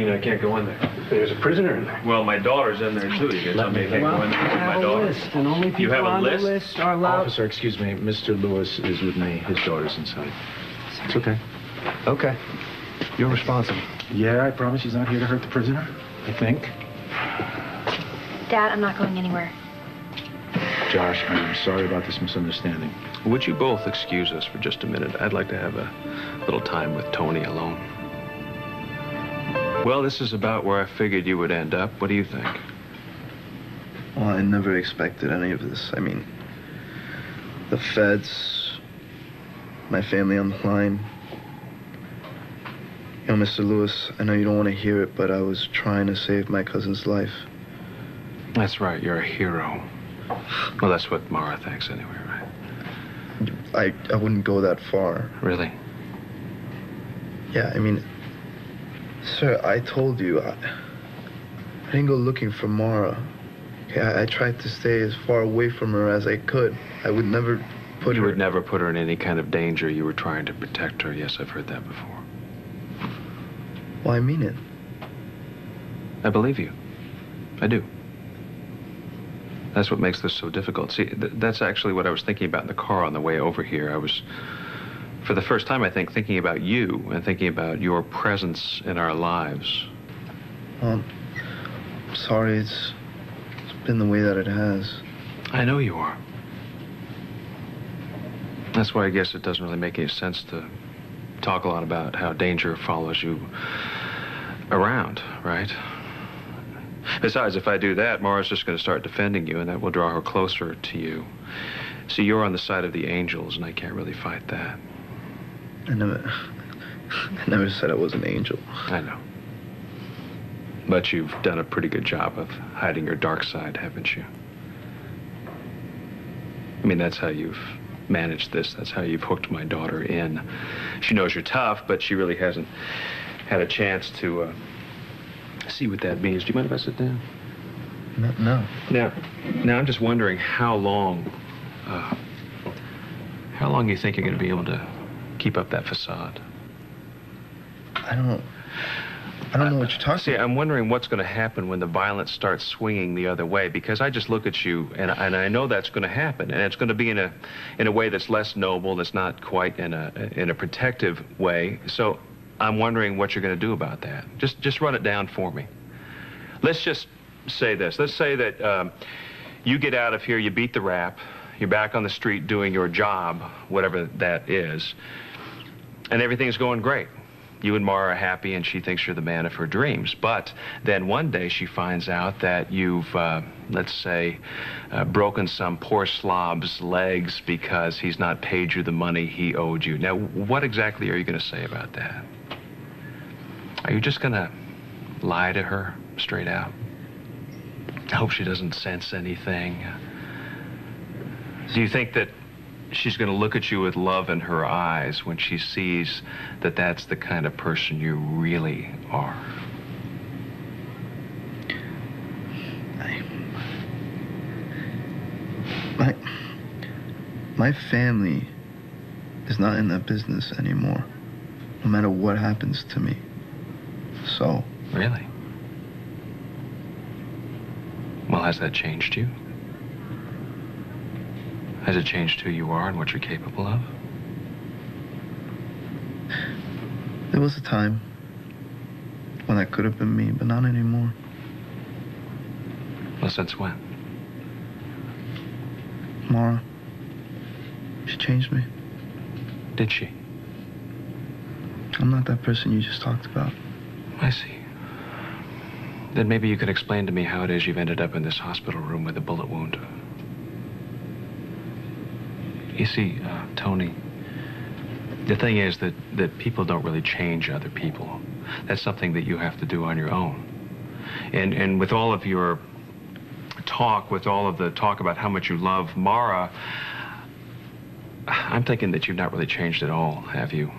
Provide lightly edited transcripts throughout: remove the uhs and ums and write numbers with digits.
mean I can't go in there? There's a prisoner in there. Well, my daughter's in there too. You can tell me I can't go in there with my daughter. List, and only people have a on list? the list are allowed. Officer, excuse me. Mr. Lewis is with me. His daughter's inside. It's okay. Okay. You're responsible. Yeah, I promise he's not here to hurt the prisoner. I think. Dad, I'm not going anywhere. Josh, I'm sorry about this misunderstanding. Would you both excuse us for just a minute? I'd like to have a little time with Tony alone. Well, this is about where I figured you would end up. What do you think? Well, I never expected any of this. I mean, the feds, my family on the line. You know, Mr. Lewis, I know you don't want to hear it, but I was trying to save my cousin's life. That's right, you're a hero. Well, that's what Marah thinks anyway, right? I wouldn't go that far. Really? Yeah, I mean, sir, I told you, I didn't go looking for Marah. Okay, I tried to stay as far away from her as I could. I would never put her... You would never put her in any kind of danger. You were trying to protect her. Yes, I've heard that before. Well, I mean it. I believe you. I do. That's what makes this so difficult. See, that's actually what I was thinking about in the car on the way over here. I was, for the first time, I think, thinking about you and thinking about your presence in our lives. Sorry, it's been the way that it has. I know you are. That's why I guess it doesn't really make any sense to talk a lot about how danger follows you around, right? Besides, if I do that, Marah's just going to start defending you, and that will draw her closer to you. See, you're on the side of the angels, and I can't really fight that. I never said I was an angel. I know. But you've done a pretty good job of hiding your dark side, haven't you? I mean, that's how you've managed this. That's how you've hooked my daughter in. She knows you're tough, but she really hasn't had a chance to see what that means. Do you mind if I sit down? No. Now I'm just wondering how long you think you're going to be able to keep up that facade? I don't know what you're talking See, about. I'm wondering what's going to happen when the violence starts swinging the other way, because I just look at you, and I know that's going to happen, and it's going to be in a way that's less noble, that's not quite in a protective way. So I'm wondering what you're going to do about that. Just run it down for me. Let's just say this. Let's say that you get out of here, you beat the rap, you're back on the street doing your job, whatever that is, and everything's going great. You and Marah are happy, and she thinks you're the man of her dreams. But then one day she finds out that you've, let's say, broken some poor slob's legs because he's not paid you the money he owed you. Now, what exactly are you going to say about that? Are you just going to lie to her straight out? I hope she doesn't sense anything. Do you think that she's going to look at you with love in her eyes when she sees that that's the kind of person you really are? My family is not in that business anymore, no matter what happens to me. So... Really? Well, has that changed you? Has it changed who you are and what you're capable of? There was a time when that could have been me, but not anymore. Well, since when? Marah, she changed me. Did she? I'm not that person you just talked about. I see. Then maybe you could explain to me how it is you've ended up in this hospital room with a bullet wound. You see, Tony, the thing is that people don't really change other people. That's something that you have to do on your own. And with all of your talk, with all of the talk about how much you love Marah, I'm thinking that you've not really changed at all, have you?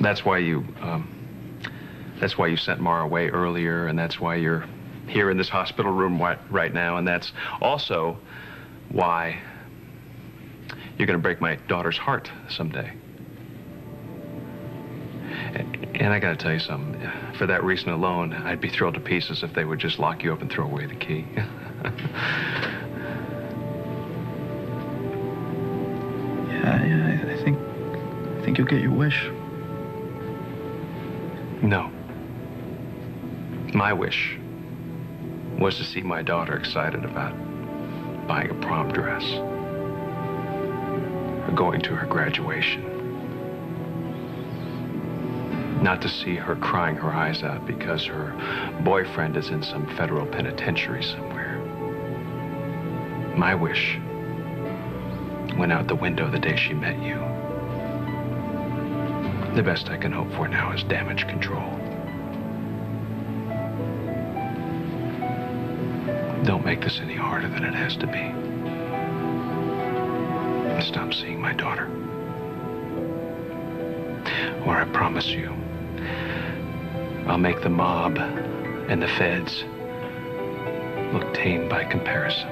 That's why you sent Marah away earlier, and that's why you're here in this hospital room right now, and that's also why you're going to break my daughter's heart someday. And And I gotta tell you something. For that reason alone, I'd be thrilled to pieces if they would just lock you up and throw away the key. Yeah, I think you'll get your wish. No. My wish was to see my daughter excited about buying a prom dress or going to her graduation. Not to see her crying her eyes out because her boyfriend is in some federal penitentiary somewhere. My wish went out the window the day she met you. The best I can hope for now is damage control. Don't make this any harder than it has to be. Stop seeing my daughter. Or I promise you, I'll make the mob and the feds look tame by comparison.